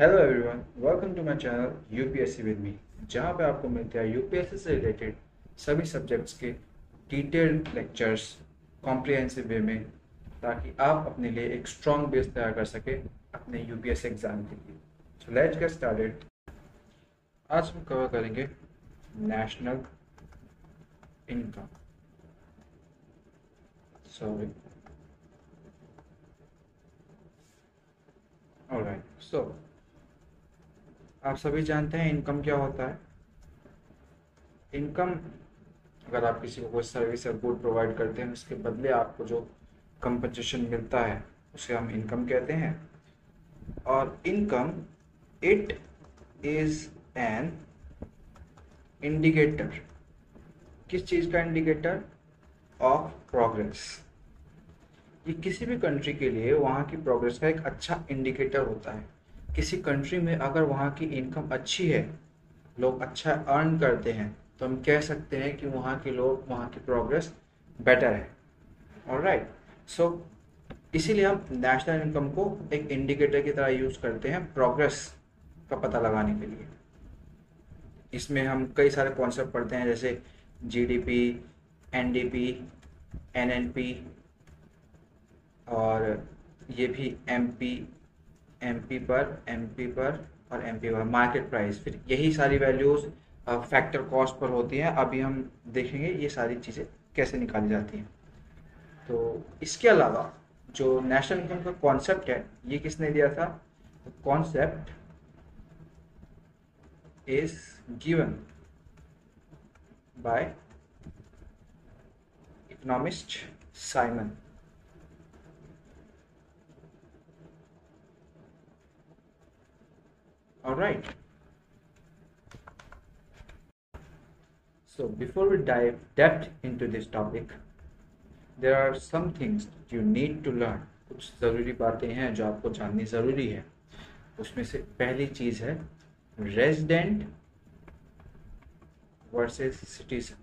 Hello everyone, welcome to my channel UPSC with me, जहां पे आपको मिलते हैं यूपीएससी से रिलेटेड सभी सब्जेक्ट्स के डिटेल्ड लेक्चर्स कॉम्प्रिहेंसिव वे में, ताकि आप अपने लिए एक स्ट्रॉन्ग बेस तैयार कर सके अपने यूपीएससी एग्जाम के लिए। So let's get started. आज हम कवर करेंगे national income. Sorry, alright. So आप सभी जानते हैं इनकम क्या होता है। इनकम, अगर आप किसी को कोई सर्विस या गुड प्रोवाइड करते हैं, उसके बदले आपको जो कंपनसेशन मिलता है उसे हम इनकम कहते हैं। और income, it is an indicator. किस चीज़ का इंडिकेटर? Of progress. ये किसी भी कंट्री के लिए वहाँ की प्रोग्रेस का एक अच्छा इंडिकेटर होता है। किसी कंट्री में अगर वहाँ की इनकम अच्छी है, लोग अच्छा अर्न करते हैं, तो हम कह सकते हैं कि वहाँ की प्रोग्रेस बेटर है। ऑलराइट। सो इसीलिए हम नेशनल इनकम को एक इंडिकेटर की तरह यूज करते हैं प्रोग्रेस का पता लगाने के लिए। इसमें हम कई सारे कॉन्सेप्ट पढ़ते हैं, जैसे जीडीपी, एनडीपी, एनएनपी, और ये भी एमपी, एमपी पर और एमपी पर मार्केट प्राइस। फिर यही सारी वैल्यूज फैक्टर कॉस्ट पर होती हैं। अभी हम देखेंगे ये सारी चीज़ें कैसे निकाली जाती हैं। तो इसके अलावा जो नेशनल इनकम का कॉन्सेप्ट है, ये किसने दिया था? Concept is given by economist Simon. Alright. So before we dive depth into this topic, there are some things you need to learn. कुछ ज़रूरी बातें हैं जो आपको जाननी ज़रूरी है। उसमें से पहली चीज़ है रेजिडेंट वर्सेस सिटीजन।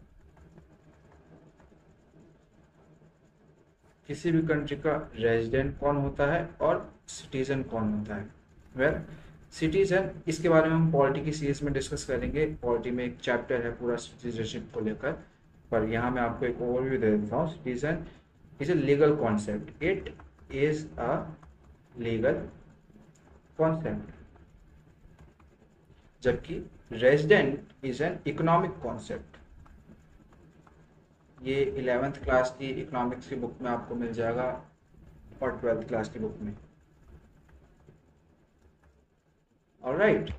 किसी भी कंट्री का रेजिडेंट कौन होता है और सिटीजन कौन होता है? वेल, सिटीजन, इसके बारे में हम पॉलिटी की सीरीज में डिस्कस करेंगे। पॉलिटी में एक चैप्टर है पूरा सिटीजनशिप को लेकर, पर यहाँ मैं आपको एक ओवरव्यू दे देता हूँ। Citizen is a legal concept, it is a legal concept, जबकि resident is an economic concept. ये 11th क्लास की इकोनॉमिक्स की बुक में आपको मिल जाएगा और 12th क्लास की बुक में। ऑलराइट।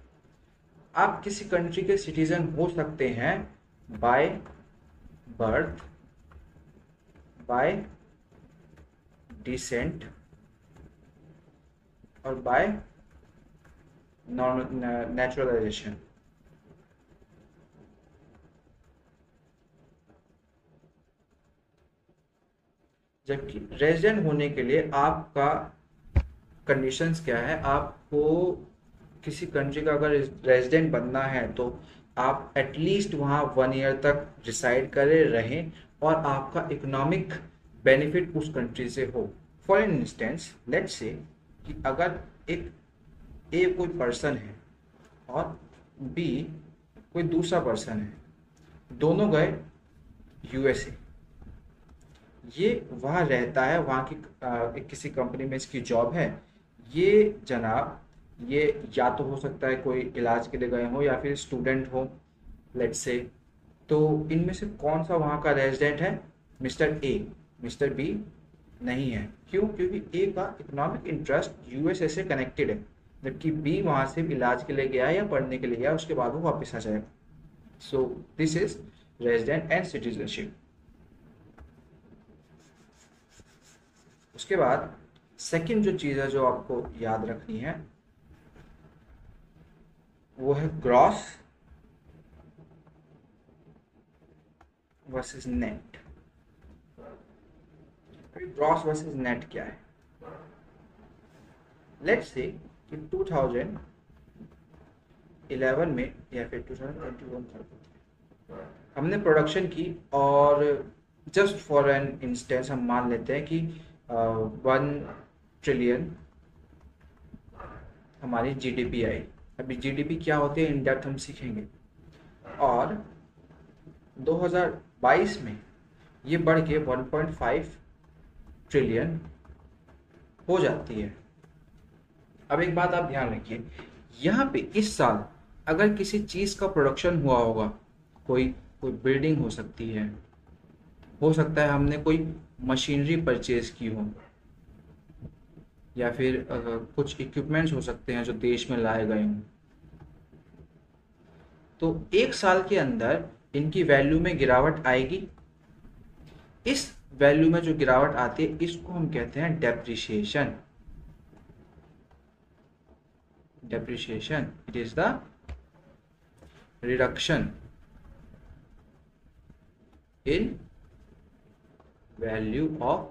आप किसी कंट्री के सिटीजन हो सकते हैं बाय बर्थ, बाय डिसेंट और बाय नेचुरलाइजेशन। जबकि रेजिडेंट होने के लिए आपका कंडीशंस क्या है? आपको किसी कंट्री का अगर रेजिडेंट बनना है तो आप एटलीस्ट वहाँ 1 ईयर तक रिसाइड करे रहें और आपका इकोनॉमिक बेनिफिट उस कंट्री से हो। फॉर इंस्टेंस, लेट्स से कि अगर एक ए कोई पर्सन है और बी कोई दूसरा पर्सन है, दोनों गए यूएसए। ये वहाँ रहता है, वहाँ की एक किसी कंपनी में इसकी जॉब है। ये जनाब, ये या तो हो सकता है कोई इलाज के लिए गए हो या फिर स्टूडेंट हो, लेट्स से। तो इनमें से कौन सा वहाँ का रेजिडेंट है? Mister A. मिस्टर बी नहीं है। क्यों? क्योंकि ए का इकोनॉमिक इंटरेस्ट यूएसए से कनेक्टेड है, जबकि बी वहाँ से इलाज के लिए गया या पढ़ने के लिए गया, उसके बाद वो वापस आ जाएगा। So this is resident and citizenship. उसके बाद सेकंड जो चीज़ है जो आपको याद रखनी है, वो है gross versus net. Gross versus net क्या है? लेट्स से कि 2011 में या फिर 2021 हमने प्रोडक्शन की, और जस्ट फॉर एन इंस्टेंस हम मान लेते हैं कि 1 ट्रिलियन हमारी जीडीपी आई। अभी जीडीपी क्या होती है इन डेप्थ हम सीखेंगे। और 2022 में ये बढ़ के 1.5 ट्रिलियन हो जाती है। अब एक बात आप ध्यान रखिए, यहाँ पे इस साल अगर किसी चीज़ का प्रोडक्शन हुआ होगा, कोई कोई बिल्डिंग हो सकता है हमने कोई मशीनरी परचेज की हो, या फिर कुछ इक्विपमेंट्स हो सकते हैं जो देश में लाए गए हों, तो एक साल के अंदर इनकी वैल्यू में गिरावट आएगी। इस वैल्यू में जो गिरावट आती है इसको हम कहते हैं depreciation. Depreciation, it is the reduction in value of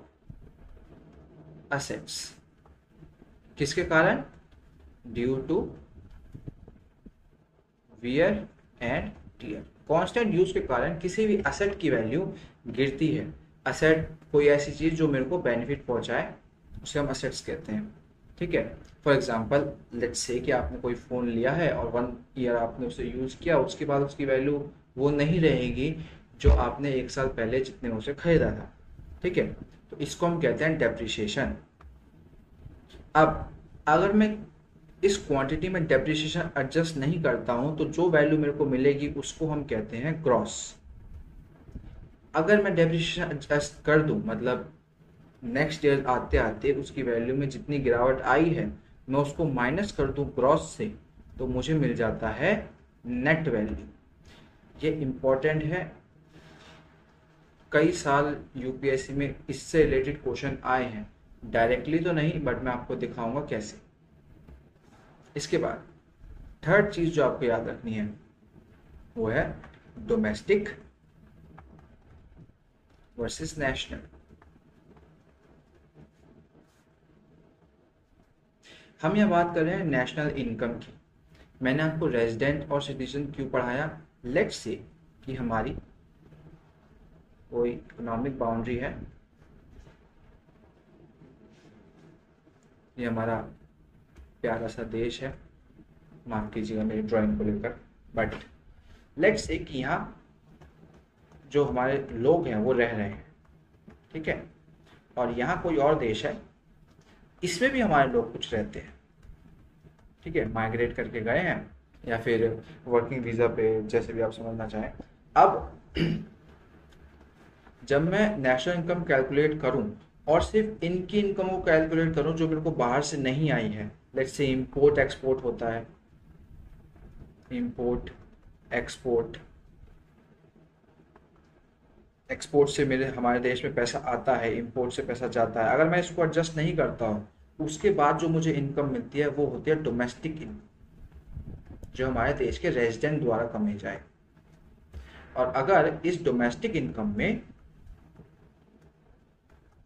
assets. किसके कारण? Due to wear and tear. Constant use के कारण किसी भी असेट की वैल्यू गिरती है। असेट कोई ऐसी चीज जो मेरे को बेनिफिट पहुंचाए, उसे हम असेट्स कहते हैं। ठीक है, फॉर एग्जाम्पल लेट्स से कि आपने कोई फ़ोन लिया है और 1 ईयर आपने उसे यूज़ किया, उसके बाद उसकी वैल्यू वो नहीं रहेगी जो आपने एक साल पहले जितने उसे खरीदा था। ठीक है, तो इसको हम कहते हैं डेप्रिसिएशन। अब अगर मैं इस क्वांटिटी में डेप्रिसिएशन एडजस्ट नहीं करता हूं तो जो वैल्यू मेरे को मिलेगी उसको हम कहते हैं ग्रॉस। अगर मैं डेप्रिसिएशन एडजस्ट कर दूं, मतलब नेक्स्ट ईयर आते आते उसकी वैल्यू में जितनी गिरावट आई है मैं उसको माइनस कर दूं ग्रॉस से, तो मुझे मिल जाता है नेट वैल्यू। ये इम्पोर्टेंट है, कई साल यूपीएससी में इससे रिलेटेड क्वेश्चन आए हैं, डायरेक्टली तो नहीं बट मैं आपको दिखाऊंगा कैसे। इसके बाद थर्ड चीज जो आपको याद रखनी है वो है डोमेस्टिक वर्सेस नेशनल। हम यह बात कर रहे हैं नेशनल इनकम की। मैंने आपको रेजिडेंट और सिटीजन क्यों पढ़ाया? लेट्स से कि हमारी कोई इकोनॉमिक बाउंड्री है, ये हमारा प्यारा सा देश है, माफ कीजिएगा मेरी ड्राइंग को लेकर, बट लेट्स से कि यहाँ जो हमारे लोग हैं वो रह रहे हैं, ठीक है, और यहाँ कोई और देश है, इसमें भी हमारे लोग कुछ रहते हैं, ठीक है, माइग्रेट करके गए हैं या फिर वर्किंग वीज़ा पे, जैसे भी आप समझना चाहें। अब जब मैं नेशनल इनकम कैलकुलेट करूं और सिर्फ इनकी इनकम को कैलकुलेट करूं जो मेरे को बाहर से नहीं आई है, लेट्स से इंपोर्ट एक्सपोर्ट होता है, इंपोर्ट एक्सपोर्ट, एक्सपोर्ट से मेरे हमारे देश में पैसा आता है, इंपोर्ट से पैसा जाता है, अगर मैं इसको एडजस्ट नहीं करता हूँ उसके बाद जो मुझे इनकम मिलती है वो होती है डोमेस्टिक इनकम, जो हमारे देश के रेजिडेंट द्वारा कमाई जाए। और अगर इस डोमेस्टिक इनकम में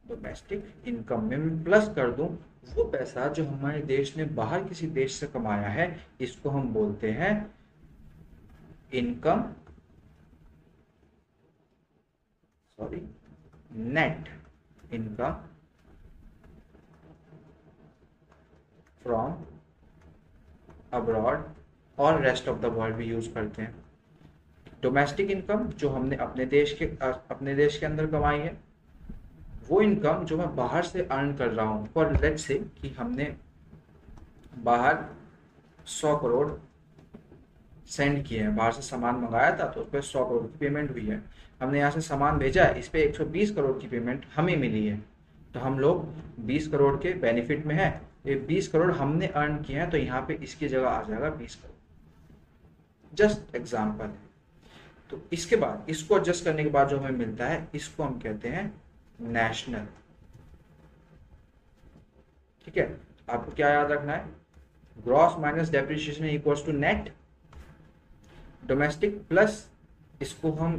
मैं प्लस कर दूं वो पैसा जो हमारे देश ने बाहर किसी देश से कमाया है, इसको हम बोलते हैं income, sorry, net income from abroad, और रेस्ट ऑफ द वर्ल्ड भी यूज करते हैं। डोमेस्टिक इनकम जो हमने अपने देश के अंदर कमाई है, वो इनकम जो मैं बाहर से अर्न कर रहा हूँ, फॉर लेट्स से कि हमने बाहर 100 करोड़ सेंड किए हैं, बाहर से सामान मंगाया था तो उस पर 100 करोड़ की पेमेंट हुई है, हमने यहाँ से सामान भेजा है, इस पर 120 करोड़ की पेमेंट हमें मिली है, तो हम लोग 20 करोड़ के बेनिफिट में है। ये 20 करोड़ हमने अर्न किए हैं तो यहाँ पे इसकी जगह आ जाएगा 20 करोड़, जस्ट एग्जाम्पल है। तो इसके बाद इसको एडजस्ट करने के बाद जो हमें मिलता है इसको हम कहते हैं नेशनल। ठीक है, आपको क्या याद रखना है? Gross minus depreciation equals to net. Domestic plus, इसको हम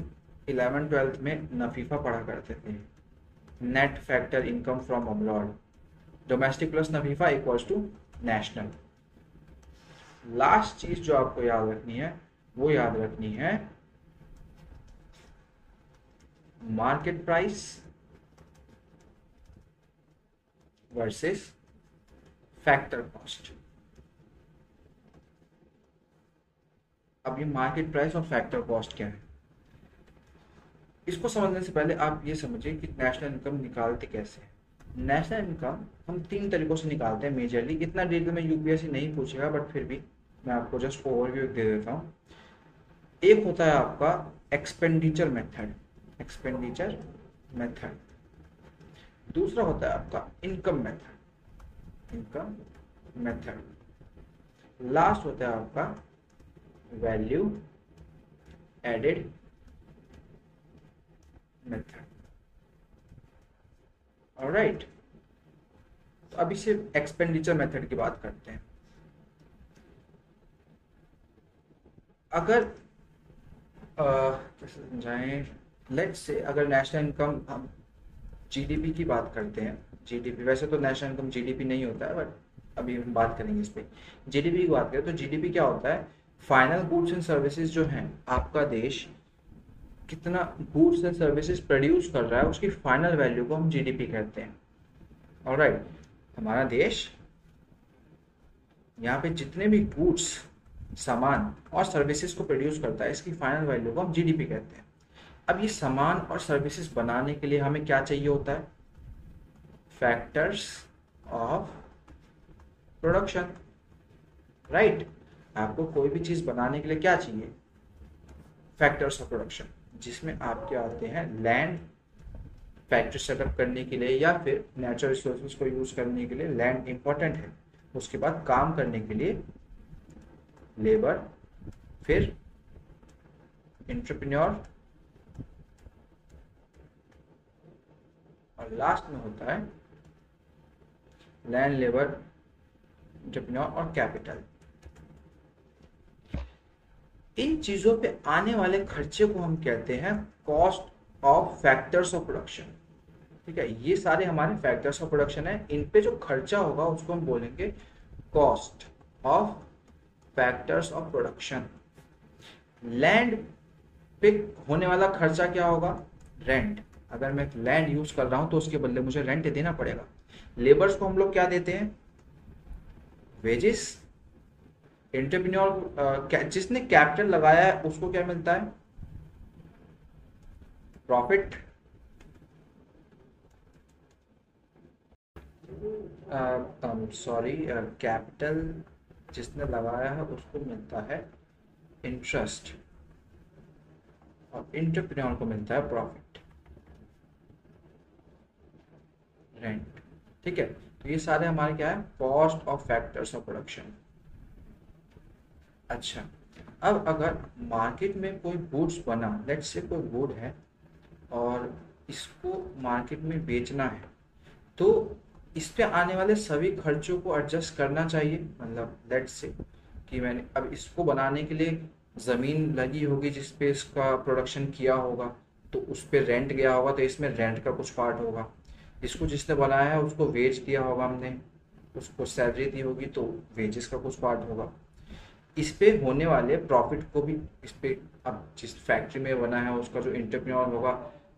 11th-12th में नफीफा पढ़ा करते थे, net factor income from abroad. Domestic plus नफीफा इक्वल्स टू नेशनल। लास्ट चीज जो आपको याद रखनी है वो याद रखनी है market price versus factor cost. अब ये मार्केट प्राइस और फैक्टर कॉस्ट क्या है, इसको समझने से पहले आप ये समझिए कि नेशनल इनकम निकालते कैसे हैं। नेशनल इनकम हम 3 तरीकों से निकालते हैं मेजरली, इतना डिटेल में यूपीएससी नहीं पूछेगा बट फिर भी मैं आपको जस्ट ओवरव्यू दे देता हूँ। एक होता है आपका एक्सपेंडिचर मेथड, एक्सपेंडिचर मेथड। दूसरा होता है आपका income method, income method. Last होता है आपका वैल्यू एडेड मेथड। ऑलराइट, तो अभी सिर्फ एक्सपेंडिचर मेथड की बात करते हैं। अगर कैसे समझाएं, लेट्स से अगर नेशनल इनकम हम जीडीपी की बात करते हैं, जीडीपी वैसे तो नेशनल इनकम जीडीपी नहीं होता है बट अभी हम बात करेंगे इस पे। जीडीपी की बात करें तो जीडीपी क्या होता है, फाइनल गुड्स एंड सर्विसेज जो हैं, आपका देश कितना गुड्स एंड सर्विसेज प्रोड्यूस कर रहा है उसकी फाइनल वैल्यू को हम जीडीपी कहते हैं। ऑलराइट, हमारा देश यहाँ पे जितने भी गुड्स, सामान और सर्विसेज को प्रोड्यूस करता है, इसकी फाइनल वैल्यू को हम जीडीपी कहते हैं। अब ये सामान और सर्विसेज बनाने के लिए हमें क्या चाहिए होता है, फैक्टर्स ऑफ प्रोडक्शन। राइट, आपको कोई भी चीज बनाने के लिए क्या चाहिए, फैक्टर्स ऑफ प्रोडक्शन, जिसमें आपके आते हैं लैंड, फैक्ट्री सेटअप करने के लिए या फिर नेचुरल रिसोर्सेज को यूज करने के लिए लैंड इंपॉर्टेंट है। उसके बाद काम करने के लिए लेबर, फिर एंटरप्रेन्योर, और लास्ट में होता है लैंड, लेबर, एंटरप्रेन्योर और कैपिटल। इन चीजों पे आने वाले खर्चे को हम कहते हैं cost of factors of production. ठीक है, ये सारे हमारे फैक्टर्स ऑफ प्रोडक्शन है, इन पे जो खर्चा होगा उसको हम बोलेंगे cost of factors of production. Land पे होने वाला खर्चा क्या होगा, रेंट। अगर मैं लैंड यूज कर रहा हूं तो उसके बदले मुझे रेंट देना पड़ेगा। लेबर्स को हम लोग क्या देते हैं, वेजेस। एंटरप्रेन्योर जिसने कैपिटल लगाया है उसको क्या मिलता है, प्रॉफिट। सॉरी, कैपिटल जिसने लगाया है उसको मिलता है इंटरेस्ट, और एंटरप्रेन्योर को मिलता है प्रॉफिट, रेंट। ठीक है, तो ये सारे हमारे क्या है, cost of factors of production. अच्छा, अब अगर मार्केट में कोई गुड्स बना, लेट्स से कोई गुड है और इसको मार्केट में बेचना है, तो इस पे आने वाले सभी खर्चों को एडजस्ट करना चाहिए। मतलब लेट्स से कि मैंने अब इसको बनाने के लिए ज़मीन लगी होगी जिस पे इसका प्रोडक्शन किया होगा, तो उस पे रेंट गया होगा, तो इसमें रेंट का कुछ पार्ट होगा। इसको जिसने बनाया है उसको वेज दिया होगा हमने, उसको सैलरी दी होगी, तो वेजेस का कुछ पार्ट होगा। इस पे होने वाले प्रॉफिट को भी इस पे, अब जिस फैक्ट्री में बना है उसका जो एंटरप्रेन्योर होगा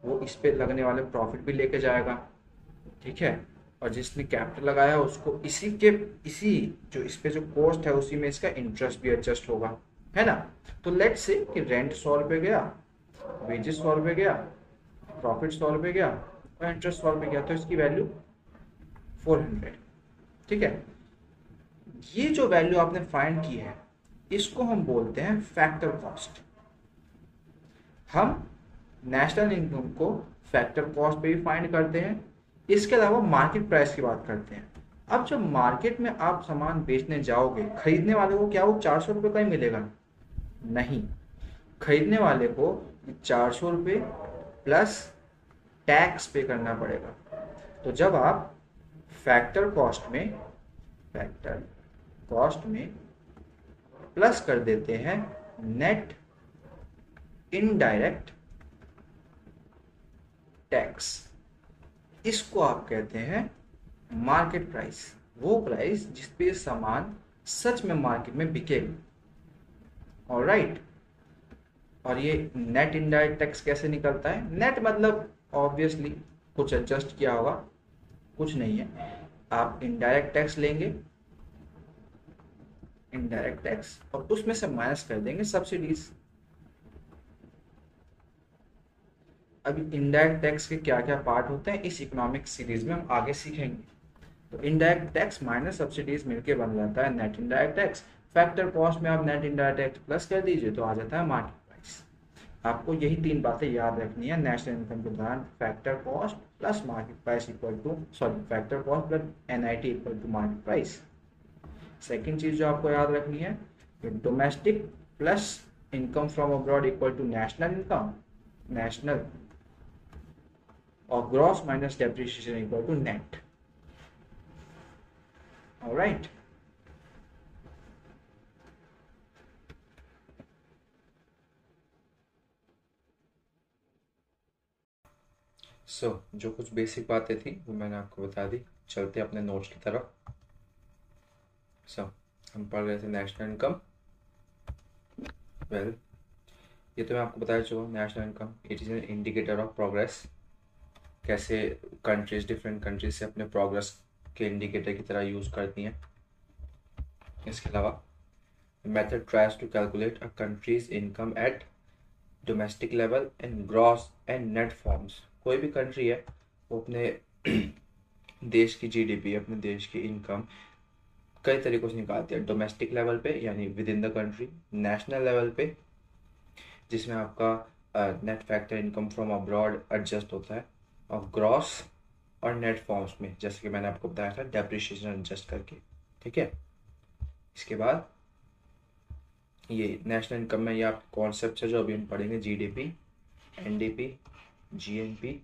वो इस पे लगने वाले प्रॉफिट भी लेके जाएगा। ठीक है, और जिसने कैपिटल लगाया उसको इसी जो इस पे जो कॉस्ट है उसी में इसका इंटरेस्ट भी एडजस्ट होगा, है ना। तो लेट्स से कि रेंट 100 रुपये गया, वेजेस 100 रुपये गया, प्रॉफिट 100 रुपये गया और इंटरेस्ट 100 रुपये गया, तो इसकी वैल्यू 400। ठीक है, ये जो वैल्यू आपने फाइंड की है इसको हम बोलते हैं फैक्टर कॉस्ट। हम नेशनल इनकम को फैक्टर कॉस्ट पे भी फाइंड करते हैं, इसके अलावा मार्केट प्राइस की बात करते हैं। अब जब मार्केट में आप सामान बेचने जाओगे, खरीदने वाले को क्या वो 400 रुपये का ही मिलेगा, नहीं। खरीदने वाले को 400 रुपये प्लस टैक्स पे करना पड़ेगा। तो जब आप फैक्टर कॉस्ट में प्लस कर देते हैं नेट इनडायरेक्ट टैक्स, इसको आप कहते हैं मार्केट प्राइस। वो प्राइस जिस पे सामान सच में मार्केट में बिकेगा। ऑलराइट, और ये नेट इनडायरेक्ट टैक्स कैसे निकलता है, नेट मतलब ऑब्वियसली कुछ एडजस्ट किया होगा, कुछ नहीं है। आप इनडायरेक्ट टैक्स लेंगे, इनडायरेक्ट टैक्स, और उसमें से माइनस कर देंगे सब्सिडीज। अभी इनडायरेक्ट टैक्स के क्या क्या पार्ट होते हैं इस इकोनॉमिक सीरीज में हम आगे सीखेंगे। तो इनडायरेक्ट टैक्स माइनस सब्सिडीज मिलके बन जाता है net indirect tax. Factor cost में आप नेट इनडायरेक्ट टैक्स प्लस कर दीजिए तो आ जाता है मार्केट प्राइस। आपको यही तीन बातें याद रखनी है नेशनल इनकम के दौरान, factor cost plus market price equal to, sorry, factor cost plus NIT equal to market price. Second चीज जो आपको याद रखनी है, domestic plus income from abroad equal to national income, national, और gross minus depreciation equal to net. Alright, so जो कुछ basic बातें थी वो मैंने आपको बता दी। चलते अपने नोट्स की तरफ। हम पढ़ रहे थे नेशनल इनकम। वेल, ये तो मैं आपको बताया चुका, national income it is an indicator of progress. कैसे कंट्रीज, डिफरेंट कंट्रीज से अपने प्रोग्रेस के इंडिकेटर की तरह यूज़ करती हैं। इसके अलावा method tries to calculate a country's income at domestic level in gross and net forms. कोई भी कंट्री है वो अपने देश की जीडीपी, अपने देश की इनकम कई तरीकों से निकालती है। डोमेस्टिक लेवल पे यानी with in the country, national level पे जिसमें आपका net factor income from abroad adjust होता है, और ग्रॉस और नेट फॉर्म्स में जैसे कि मैंने आपको बताया था डेप्रिसिएशन एडजस्ट करके। ठीक है, इसके बाद ये नेशनल इनकम में ये आप कॉन्सेप्ट है जो अभी हम पढ़ेंगे, जीडीपी, एनडीपी, जीएनपी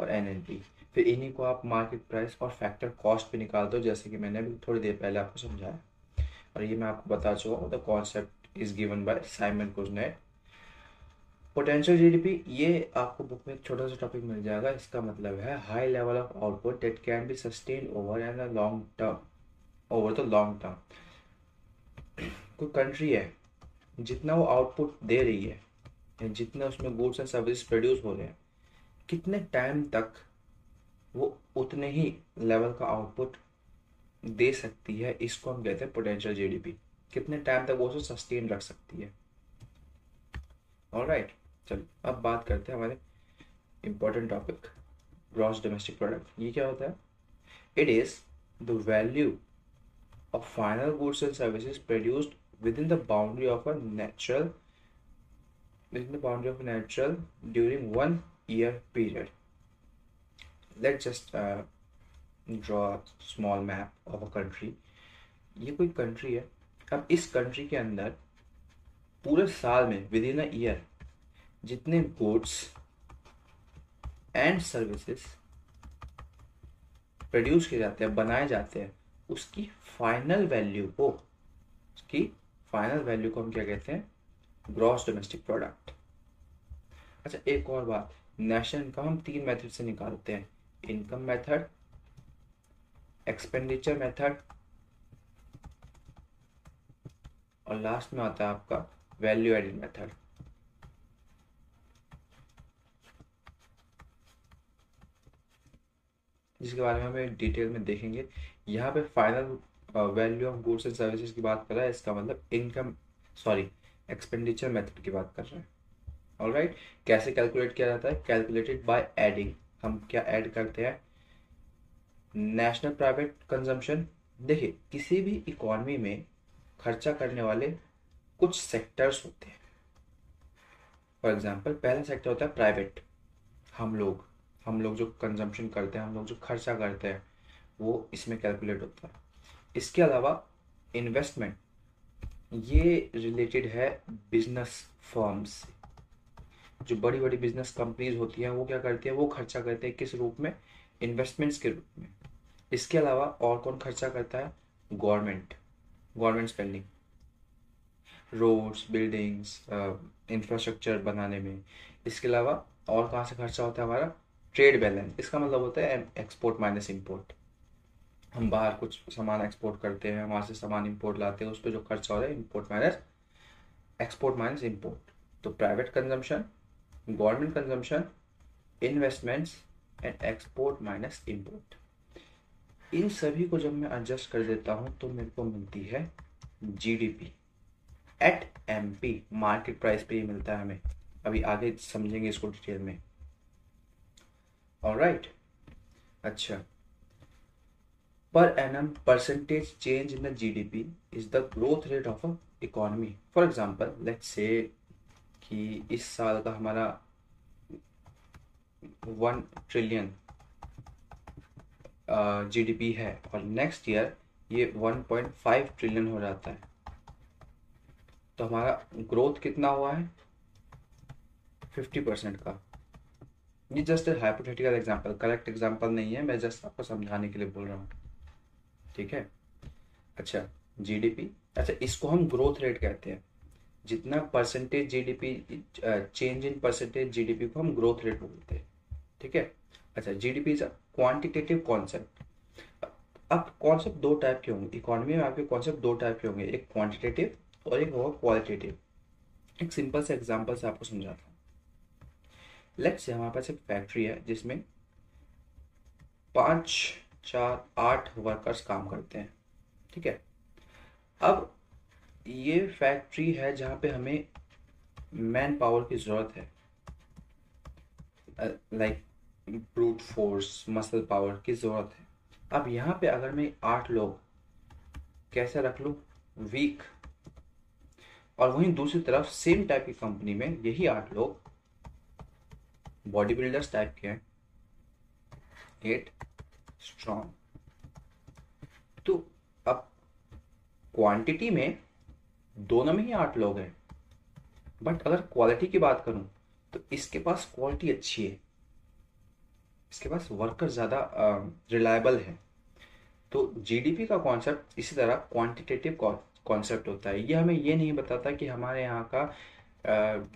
और एनएनपी। फिर इन्हीं को आप मार्केट प्राइस और फैक्टर कॉस्ट पे निकाल दो, जैसे कि मैंने अभी थोड़ी देर पहले आपको समझाया। और ये मैं आपको बता चुका हूँ, the concept is given by Simon Kuznets. Potential GDP, ये आपको बुक में एक छोटा सा टॉपिक मिल जाएगा। इसका मतलब है high level of output that can be sustain over an long term, over the long term. कोई कंट्री है जितना वो आउटपुट दे रही है, जितने उसमें गुड्स एंड सर्विस प्रोड्यूस हो रहे हैं, कितने टाइम तक वो उतने ही लेवल का आउटपुट दे सकती है, इसको हम कहते हैं पोटेंशियल जीडीपी। कितने टाइम तक वो उसे सस्टेन रख सकती है। ऑलराइट, चलो अब बात करते हैं हमारे important topic, gross domestic product. ये क्या होता है? It is the value of final goods and services produced within the boundary of a natural during 1 year period. Let's just draw a small map of a country. ये कोई country है। अब इस country के अंदर पूरे साल में विद इन अ ईयर जितने गुड्स एंड सर्विसेज प्रोड्यूस किए जाते हैं, बनाए जाते हैं, उसकी फाइनल वैल्यू को हम क्या कहते हैं? Gross domestic product. अच्छा, एक और बात, नेशनल इनकम हम 3 मेथड से निकालते हैं, इनकम मेथड, एक्सपेंडिचर मेथड, और लास्ट में आता है आपका वैल्यू एडेड मेथड। जिसके बारे में हम डिटेल में देखेंगे। यहाँ पे final value of goods and services की बात कर रहा है, इसका मतलब एक्सपेंडिचर मेथड की बात कर रहे हैं। ऑलराइट, कैसे कैलकुलेट किया जाता है? Calculated by adding. हम क्या ऐड करते हैं? National private consumption. देखिए, किसी भी इकोनॉमी में खर्चा करने वाले कुछ सेक्टर्स होते हैं। फॉर एग्जांपल, पहला सेक्टर होता है प्राइवेट। हम लोग जो कंजम्पशन करते हैं, हम लोग जो खर्चा करते हैं, वो इसमें कैलकुलेट होता है। इसके अलावा इन्वेस्टमेंट, ये रिलेटेड है बिजनेस फर्म्स से। जो बड़ी बड़ी बिजनेस कंपनीज होती हैं वो क्या करती हैं? वो खर्चा करते हैं किस रूप में? इन्वेस्टमेंट्स के रूप में। इसके अलावा और कौन खर्चा करता है? Government spending, roads, buildings, infrastructure बनाने में। इसके अलावा और कहाँ से खर्चा होता है? हमारा ट्रेड बैलेंस। इसका मतलब होता है एक्सपोर्ट माइनस इम्पोर्ट। हम बाहर कुछ सामान एक्सपोर्ट करते हैं, वहाँ से सामान इंपोर्ट लाते हैं, उस पर जो खर्चा हो रहा है एक्सपोर्ट माइनस इम्पोर्ट। तो private consumption, government consumption, investments and export minus import. इन सभी को जब मैं एडजस्ट कर देता हूँ तो मेरे को मिलती है GDP at MP, market price पे ही मिलता है हमें, अभी आगे समझेंगे इसको डिटेल में। ऑलराइट, अच्छा, per annum percentage change in the GDP is the growth rate of a economy. For example let's say कि इस साल का हमारा 1 ट्रिलियन जीडीपी है और नेक्स्ट ईयर ये 1.5 ट्रिलियन हो जाता है, तो हमारा ग्रोथ कितना हुआ है? 50% का। ये just hypothetical example, correct example नहीं है, मैं जस्ट आपको समझाने के लिए बोल रहा हूँ, ठीक है। अच्छा, जीडीपी, अच्छा इसको हम ग्रोथ रेट कहते हैं, जितना percentage GDP, change in percentage GDP को हम ग्रोथ रेट बोलते हैं, ठीक है। अच्छा, GDP is a quantitative concept. अब कॉन्सेप्ट दो टाइप के होंगे इकोनॉमी में, आपके कॉन्सेप्ट दो टाइप के होंगे, एक क्वांटिटेटिव और एक होगा क्वालिटेटिव। एक सिंपल से एग्जांपल से आपको समझाता हूँ। लेट्स से हमारे पास एक फैक्ट्री है जिसमें 5, 4, 8 वर्कर्स काम करते हैं, ठीक है। अब ये फैक्ट्री है जहाँ पे हमें मैन पावर की ज़रूरत है, like brute force, muscle power की ज़रूरत है। अब यहाँ पे अगर मैं 8 लोग कैसे रख लूँ? वीक। और वहीं दूसरी तरफ सेम टाइप की कंपनी में यही 8 लोग बॉडी बिल्डर्स टाइप के हैं, 8 स्ट्रॉन्ग। तो अब क्वांटिटी में दोनों में ही 8 लोग हैं, बट अगर क्वालिटी की बात करूं तो इसके पास क्वालिटी अच्छी है, इसके पास वर्कर ज़्यादा रिलायबल है। तो जीडीपी का कॉन्सेप्ट इसी तरह क्वांटिटेटिव कॉन्सेप्ट होता है। ये हमें ये नहीं बताता कि हमारे यहाँ का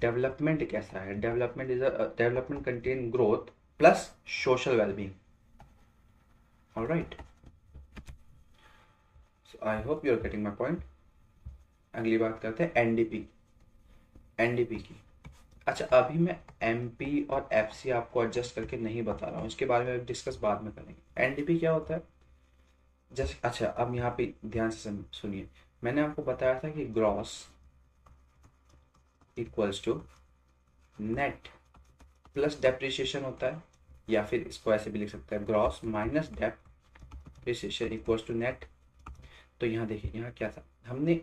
डेवलपमेंट कैसा है। Development contain growth plus social wellbeing. Alright, so I hope you are getting my point. अगली बात करते हैं एनडीपी की। अच्छा, अभी मैं एमपी और एफसी आपको एडजस्ट करके नहीं बता रहा हूँ, इसके बारे में डिस्कस बाद में करेंगे। एनडीपी क्या होता है? जैसे, अच्छा अब यहाँ पे ध्यान से सुनिए, मैंने आपको बताया था कि gross equals to net plus depreciation होता है, या फिर इसको ऐसे भी लिख सकते हैं, gross minus depreciation equals to net. तो यहाँ देखिए, यहाँ क्या था, हमने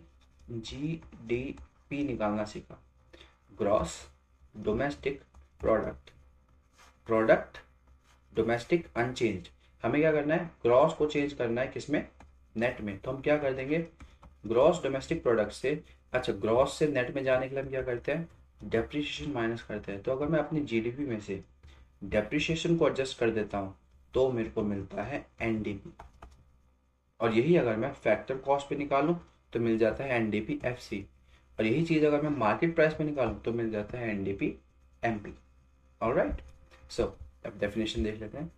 जीडीपी निकालना सीखा, gross domestic product, product domestic unchange. हमें क्या करना है? ग्रॉस को चेंज करना है किसमें? नेट में। तो हम क्या कर देंगे, ग्रॉस डोमेस्टिक प्रोडक्ट से, अच्छा ग्रॉस से नेट में जाने के लिए हम क्या करते हैं? डेप्रिसिएशन माइनस करते हैं। तो अगर मैं अपनी जीडीपी में से डेप्रिसिएशन को एडजस्ट कर देता हूँ तो मेरे को मिलता है एनडीपी, और यही अगर मैं फैक्टर कॉस्ट पे निकालूं तो मिल जाता है एनडीपी एफसी, और यही चीज़ अगर मैं मार्केट प्राइस पे निकालूं तो मिल जाता है एनडीपी एमपी। ऑलराइट, सो अब डेफिनेशन देख लेते हैं।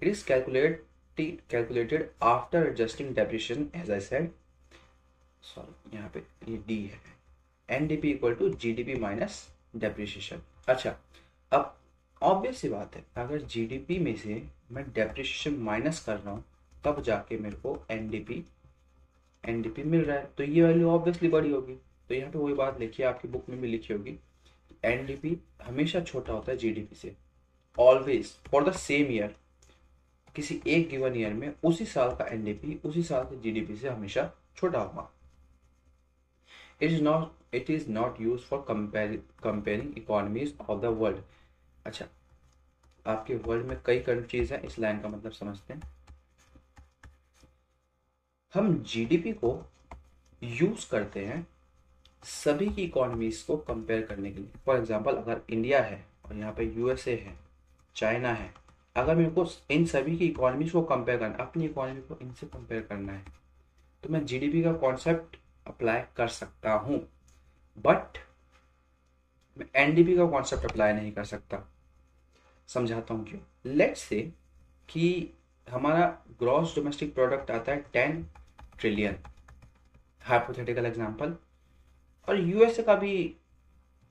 It is calculated after adjusting depreciation, as I said, sorry यहाँ पे ये डी है, NDP equal to GDP minus depreciation. अच्छा, अब ऑब्वियस सी बात है, अगर जीडीपी में से मैं डेप्रिसिएशन माइनस कर रहा हूँ तब जाके मेरे को एनडीपी मिल रहा है, तो ये वैल्यू ऑब्वियसली बड़ी होगी। तो यहाँ पे वही बात लिखी है, आपकी बुक में भी लिखी होगी, एनडीपी हमेशा छोटा होता है जीडीपी से, always for the same year. किसी एक गिवन ईयर में उसी साल का एनडीपी उसी साल के जीडीपी से हमेशा छोटा होगा। It is not use for comparing economies of the world. अच्छा, आपके वर्ल्ड में कई कंट्रीज हैं, इस लाइन का मतलब समझते हैं। हम जीडीपी को यूज करते हैं सभी की इकोनॉमीज को कंपेयर करने के लिए। फॉर एग्जांपल, अगर इंडिया है और यहाँ पे यूएसए है, चाइना है, अगर मेरे को इन सभी की इकोनॉमीज को कंपेयर करना, अपनी इकोनॉमी को इनसे कंपेयर करना है, तो मैं जीडीपी का कॉन्सेप्ट अप्लाई कर सकता हूँ, बट मैं एनडीपी का कॉन्सेप्ट अप्लाई नहीं कर सकता। समझाता हूँ क्यों। लेट्स से कि हमारा ग्रॉस डोमेस्टिक प्रोडक्ट आता है 10 ट्रिलियन, हाइपोथेटिकल एग्जांपल, और यूएसए का भी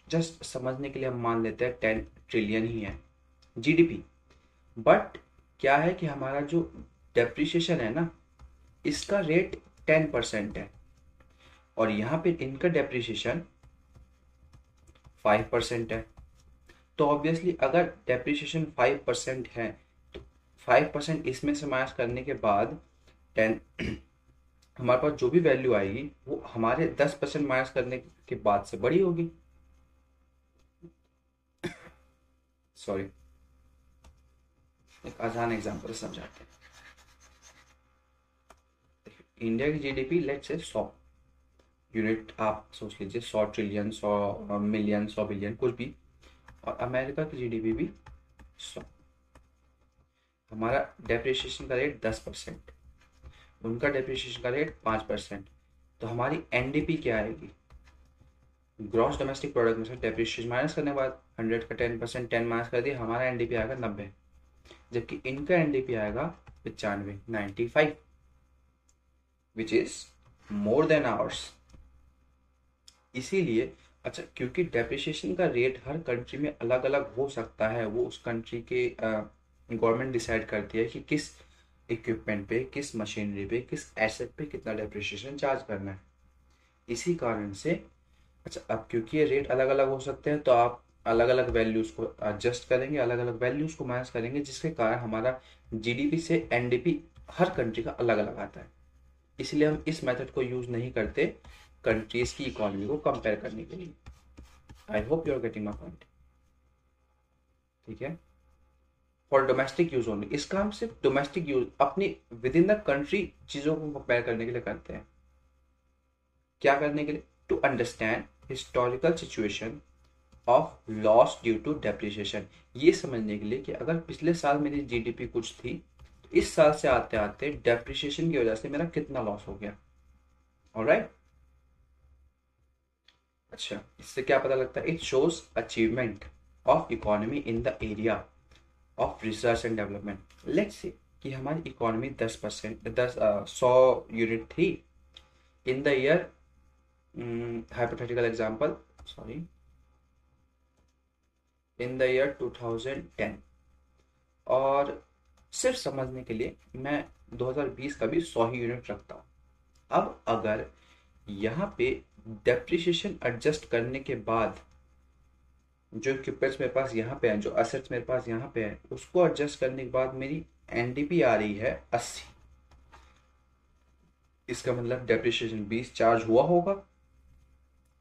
जस्ट समझने के लिए हम मान लेते हैं 10 ट्रिलियन ही है जीडीपी। बट क्या है कि हमारा जो डेप्रिसिएशन है ना, इसका रेट 10% है, और यहाँ पे इनका डेप्रिसिएशन 5% है। तो ऑब्वियसली अगर डेप्रिसिएशन 5% है तो 5% इसमें से माइनस करने के बाद 10 हमारे पास जो भी वैल्यू आएगी वो हमारे 10% माइनस करने के बाद से बड़ी होगी। सॉरी, एक आसान एग्जांपल समझाते हैं। इंडिया की जीडीपी लेट्स से 100 यूनिट आप सोच लीजिए, 100 ट्रिलियन, 100 मिलियन, 100 बिलियन, कुछ भी। और अमेरिका की जीडीपी भी 100। हमारा डेप्रिसिएशन का रेट 10%, उनका डेप्रिसिएशन का रेट 5%। तो हमारी एनडीपी क्या आएगी? ग्रॉस डोमेस्टिक प्रोडक्ट में से डेप्रिसिएशन माइनस करने के बाद 100 का 10%, 10 माइनस कर दिया, हमारा एनडीपी आएगा 90, जबकि इनका एनडीपी आएगा 95, 95, which is more than hours. इसीलिए अच्छा, क्योंकि डेप्रिसिएशन का रेट हर कंट्री में अलग अलग हो सकता है, वो उस कंट्री के गवर्नमेंट डिसाइड करती है कि किस इक्विपमेंट पे, किस मशीनरी पे, किस एसेट पे कितना डेप्रिसिएशन चार्ज करना है। इसी कारण से अच्छा, अब क्योंकि ये रेट अलग अलग हो सकते हैं तो आप अलग अलग वैल्यूज को एडजस्ट करेंगे, अलग अलग वैल्यूज को माइनस करेंगे, जिसके कारण हमारा जीडीपी से एनडीपी हर कंट्री का अलग अलग आता है। इसलिए हम इस मेथड को यूज नहीं करते कंट्रीज की इकोनॉमी को कंपेयर करने के लिए। I hope you are getting my point. ठीक है, फॉर डोमेस्टिक यूज ओनली, इसका हम सिर्फ डोमेस्टिक यूज अपनी विद इन द कंट्री चीजों को कंपेयर करने के लिए करते हैं। क्या करने के लिए? To understand historical situation of loss due to depreciation, ये समझने के लिए कि अगर पिछले साल मेरी जीडीपी कुछ थी तो इस साल से आते आते डेप्रिसिएशन की वजह से मेरा कितना लॉस हो गया। ऑलराइट, अच्छा, इससे क्या पता लगता है? It shows achievement of economy in the area of research and development. Let's say कि हमारी इकोनॉमी 10%, 100 यूनिट थी in the year, hypothetical example, sorry, in the year 2010। और सिर्फ समझने के लिए मैं 2020 का भी 100 ही यूनिट रखता हूँ। अब अगर यहाँ पे डेप्रिसिएशन एडजस्ट करने के बाद जो इक्विपमेंट्स मेरे पास यहाँ पे हैं, जो असेट्स मेरे पास यहाँ पे हैं, उसको एडजस्ट करने के बाद मेरी एनडीपी आ रही है 80, इसका मतलब डेप्रिसिएशन 20 चार्ज हुआ होगा।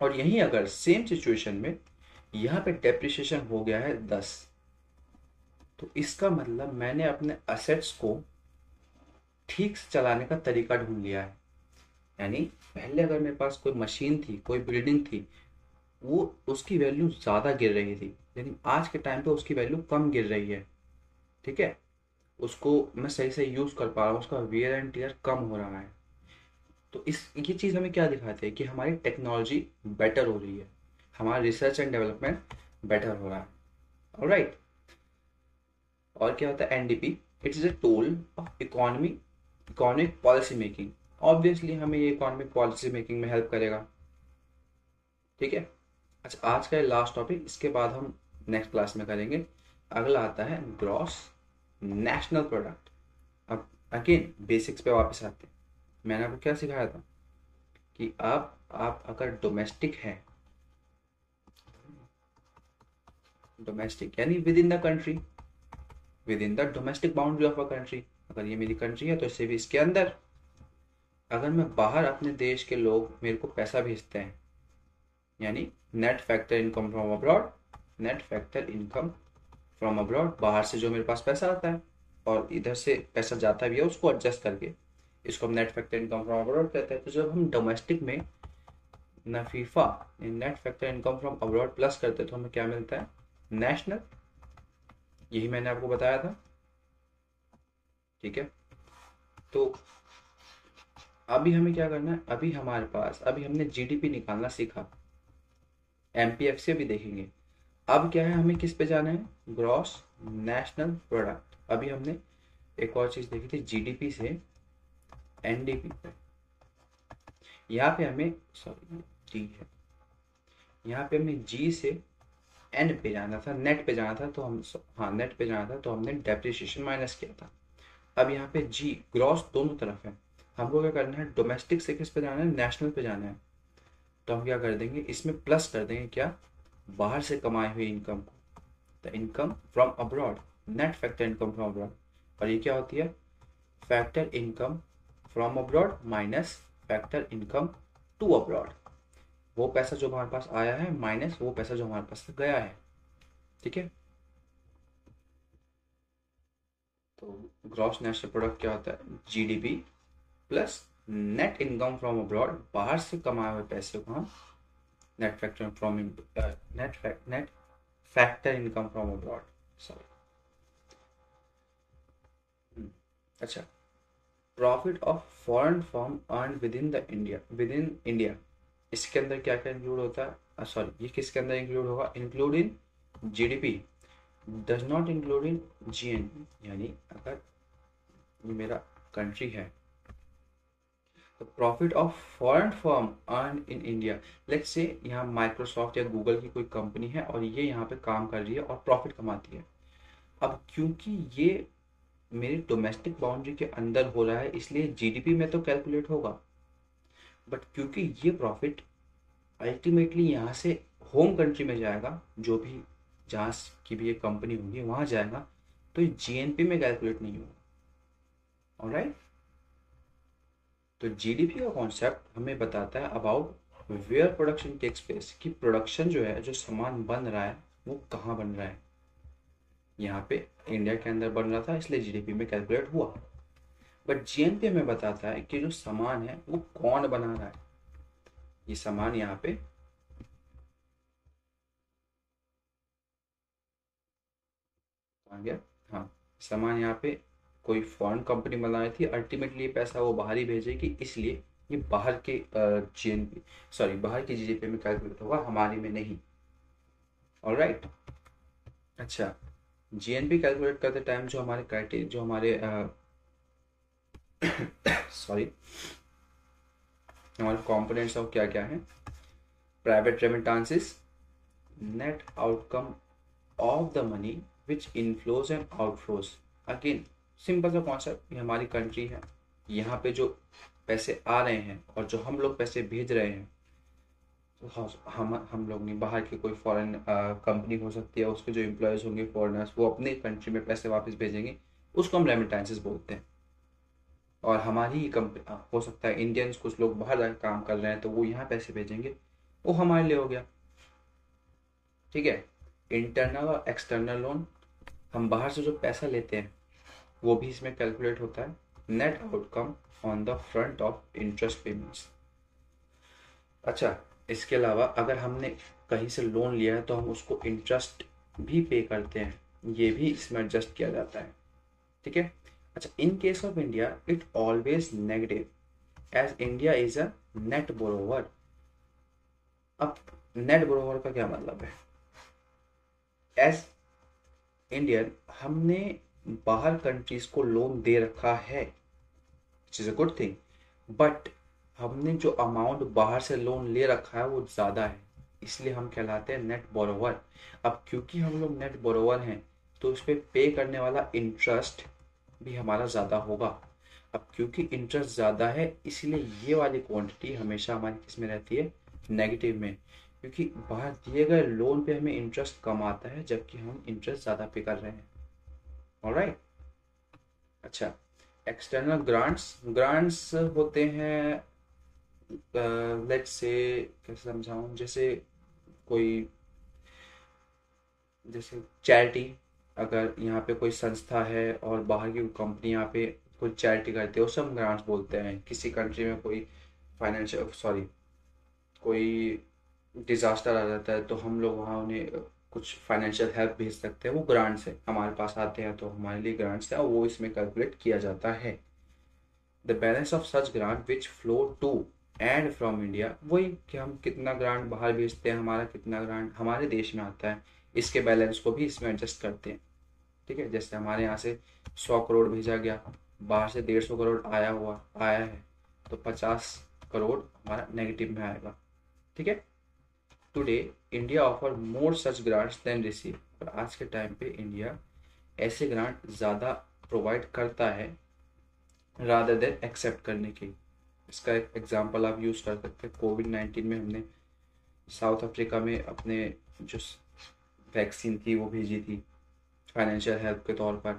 और यहीं अगर सेम सिचुएशन में यहाँ पे डेप्रिसिएशन हो गया है 10, तो इसका मतलब मैंने अपने असेट्स को ठीक से चलाने का तरीका ढूंढ लिया है। यानी पहले अगर मेरे पास कोई मशीन थी, कोई बिल्डिंग थी, वो उसकी वैल्यू ज़्यादा गिर रही थी, लेकिन आज के टाइम पे उसकी वैल्यू कम गिर रही है। ठीक है, उसको मैं सही से यूज़ कर पा रहा हूँ, उसका वेयर एंड टीयर कम हो रहा है। तो इस ये चीज़ हमें क्या दिखाती है? कि हमारी टेक्नोलॉजी बेटर हो रही है, हमारा रिसर्च एंड डेवलपमेंट बेटर हो रहा है। ऑलराइट, और क्या होता है NDP? It is a tool of economic policy making. Obviously हमें ये इकोनॉमिक पॉलिसी मेकिंग में हेल्प करेगा। ठीक है, अच्छा, आज का ये लास्ट टॉपिक, इसके बाद हम नेक्स्ट क्लास में करेंगे। अगला आता है ग्रॉस नेशनल प्रोडक्ट। अब अगेन बेसिक्स पे वापस आते हैं। मैंने आपको क्या सिखाया था कि आप अगर डोमेस्टिक हैं, डोमेस्टिक यानी with in the country, with in the domestic boundary of a country, अगर ये मेरी कंट्री है तो इसे भी इसके अंदर। अगर मैं बाहर अपने देश के लोग मेरे को पैसा भेजते हैं, यानी net factor income from abroad, net factor income from abroad, बाहर से जो मेरे पास पैसा आता है और इधर से पैसा जाता भी है, उसको एडजस्ट करके, इसको हम net factor income from abroad कहते हैं। तो जब हम डोमेस्टिक में नफीफा net factor income from abroad plus करते हैं तो हमें क्या मिलता है? नेशनल। यही मैंने आपको बताया था। ठीक है, तो अभी हमें क्या करना है? अभी हमारे पास, अभी हमने जीडीपी निकालना सीखा, एमपीएफसी भी देखेंगे। अब क्या है, हमें किस पे जाना है? Gross national product. अभी हमने एक और चीज देखी थी, जीडीपी से एनडीपी पे। यहाँ पे हमें, सॉरी जी है, यहाँ पे हमें जी से एन पे जाना था, नेट पे जाना था, तो हम, हाँ नेट पे जाना था, तो हमने डेप्रिसिएशन माइनस किया था। अब यहाँ पे जी ग्रॉस दोनों तरफ है, हमको क्या करना है? डोमेस्टिक से किस पे जाना है? नेशनल पे जाना है। तो हम क्या कर देंगे, इसमें प्लस कर देंगे क्या, बाहर से कमाई हुई इनकम को, the income from abroad, net factor income from abroad. और ये क्या होती है, factor income from abroad minus factor income to abroad. वो पैसा जो हमारे पास आया है माइनस वो पैसा जो हमारे पास से गया है। ठीक है, तो ग्रॉस नेशनल प्रोडक्ट क्या होता है, GDP plus net income from abroad, बाहर से कमाए हुए पैसे को हम net factor from net factor income from abroad, sorry. अच्छा, profit of foreign firm earn within India, इसके अंदर क्या क्या इंक्लूड होता है, सॉरी ये किसके अंदर इंक्लूड होगा, include in GDP, does not include in GNP. यानी अगर ये मेरा कंट्री है तो profit of foreign firm earn in India, let's say यहाँ माइक्रोसॉफ्ट या गूगल की कोई कंपनी है और ये यहाँ पे काम कर रही है और प्रॉफिट कमाती है। अब क्योंकि ये मेरी डोमेस्टिक बाउंड्री के अंदर हो रहा है इसलिए जीडीपी में तो कैलकुलेट होगा, बट क्योंकि ये प्रॉफिट अल्टीमेटली यहाँ से होम कंट्री में जाएगा, जो भी जहाँ की भी ये कंपनी होगी वहाँ जाएगा, तो ये जीएनपी में कैलकुलेट नहीं होगा। ऑलराइट, तो जीडीपी का कॉन्सेप्ट हमें बताता है about where production takes place, कि प्रोडक्शन जो है, जो सामान बन रहा है वो कहाँ बन रहा है। यहाँ पे इंडिया के अंदर बन रहा था इसलिए जीडीपी में कैलकुलेट हुआ, बट जीएनपी हमें बताता है कि जो सामान है वो कौन बना रहा है। ये सामान यहाँ पे आ गया, हाँ, सामान यहाँ पे कोई फॉरेन कंपनी बना रही थी, अल्टीमेटली ये पैसा वो बाहर ही भेजेगी, इसलिए ये बाहर के जीएनपी, सॉरी बाहर की जीडीपी में कैलकुलेट होगा, हमारी में नहीं। ऑलराइट, अच्छा, जीएनपी कैलकुलेट करते टाइम जो हमारे क्राइटेरिया, जो हमारे सॉरी हमारे कंपोनेंट्स ऑफ क्या क्या है, private remittances, net outcome of the money which inflows and outflows. Again simple सा कॉन्सेप्ट, ये हमारी कंट्री है, यहाँ पे जो पैसे आ रहे हैं और जो हम लोग पैसे भेज रहे हैं, तो हम लोग नहीं, बाहर की कोई फॉरेन कंपनी हो सकती है, उसके जो एम्प्लॉयज़ होंगे फॉरेनर्स, वो अपनी कंट्री में पैसे वापस भेजेंगे, उसको हम रेमिटेंसेस बोलते हैं। और हमारी ही कंपनी हो सकता है इंडियंस, कुछ लोग बाहर जाकर काम कर रहे हैं तो वो यहाँ पैसे भेजेंगे, वो हमारे लिए हो गया। ठीक है, इंटरनल और एक्सटर्नल लोन, हम बाहर से जो पैसा लेते हैं वो भी इसमें कैलकुलेट होता है, net outcome on the front of interest payments. अच्छा, इसके अलावा अगर हमने कहीं से लोन लिया है तो हम उसको इंटरेस्ट भी पे करते हैं, ये भी इसमें एडजस्ट किया जाता है। ठीक है, अच्छा, in case of India it always negative as India is a net borrower. अब नेट बोरोवर का क्या मतलब है, एज इंडियन हमने बाहर कंट्रीज को लोन दे रखा है, which is a good thing, but हमने जो अमाउंट बाहर से लोन ले रखा है वो ज़्यादा है, इसलिए हम कहलाते हैं नेट बोरोवर। अब क्योंकि हम लोग नेट बोरोवर हैं तो उस पर पे करने वाला इंटरेस्ट भी हमारा ज़्यादा होगा। अब क्योंकि इंटरेस्ट ज़्यादा है इसलिए ये वाली क्वांटिटी हमेशा हमारी किस में रहती है, नेगेटिव में, क्योंकि बाहर दिए गए लोन पे हमें इंटरेस्ट कम आता है जबकि हम इंटरेस्ट ज़्यादा पे कर रहे हैं। ऑलराइट, अच्छा, एक्सटर्नल ग्रांट्स, ग्रांट्स होते हैं, लेट्स से कैसे समझाऊं, जैसे कोई, जैसे चैरिटी, अगर यहाँ पे कोई संस्था है और बाहर की कंपनी यहाँ पे कोई चैरिटी करती है उसे हम ग्रांट्स बोलते हैं। किसी कंट्री में कोई फाइनेंशियल, सॉरी कोई डिजास्टर आ जाता है तो हम लोग वहाँ उन्हें कुछ फाइनेंशियल हेल्प भेज सकते हैं, वो ग्रांट्स है, हमारे पास आते हैं तो हमारे लिए ग्रांट्स है और वो इसमें कैलकुलेट किया जाता है। The balance of such grant which flow to and from India, वही कि हम कितना ग्रांट बाहर भेजते हैं, हमारा कितना ग्रांट हमारे देश में आता है, इसके बैलेंस को भी इसमें एडजस्ट करते हैं। ठीक है, जैसे हमारे यहाँ से 100 करोड़ भेजा गया, बाहर से 150 करोड़ आया है, तो 50 करोड़ हमारा नेगेटिव में आएगा। ठीक है, टुडे इंडिया ऑफर मोर सच ग्रांट्स देन रिसीव, और आज के टाइम पे इंडिया ऐसे ग्रांट ज़्यादा प्रोवाइड करता है रादर देन एक्सेप्ट करने की। इसका एक एग्जांपल आप यूज़ कर सकते हैं, कोविड-19 में हमने साउथ अफ्रीका में अपने जो वैक्सीन थी वो भेजी थी फाइनेंशियल हेल्प के तौर पर।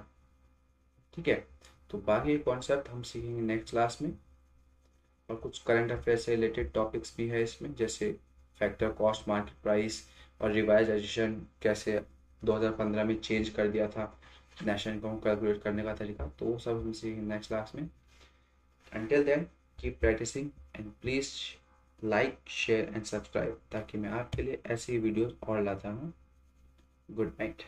ठीक है, तो बाकी कॉन्सेप्ट हम सीखेंगे नेक्स्ट क्लास में। और कुछ करंट अफेयर से रिलेटेड टॉपिक्स भी है इसमें, जैसे फैक्टर कॉस्ट, मार्केट प्राइस और रिवाइजेशन कैसे 2015 में चेंज कर दिया था नेशनल इनकम कैलकुलेट करने का तरीका, तो वो सब हम सीखेंगे नेक्स्ट क्लास में। Until then, keep practicing and please like, share and subscribe ताकि मैं आपके लिए ऐसी वीडियोस और लाता हूँ। Good night.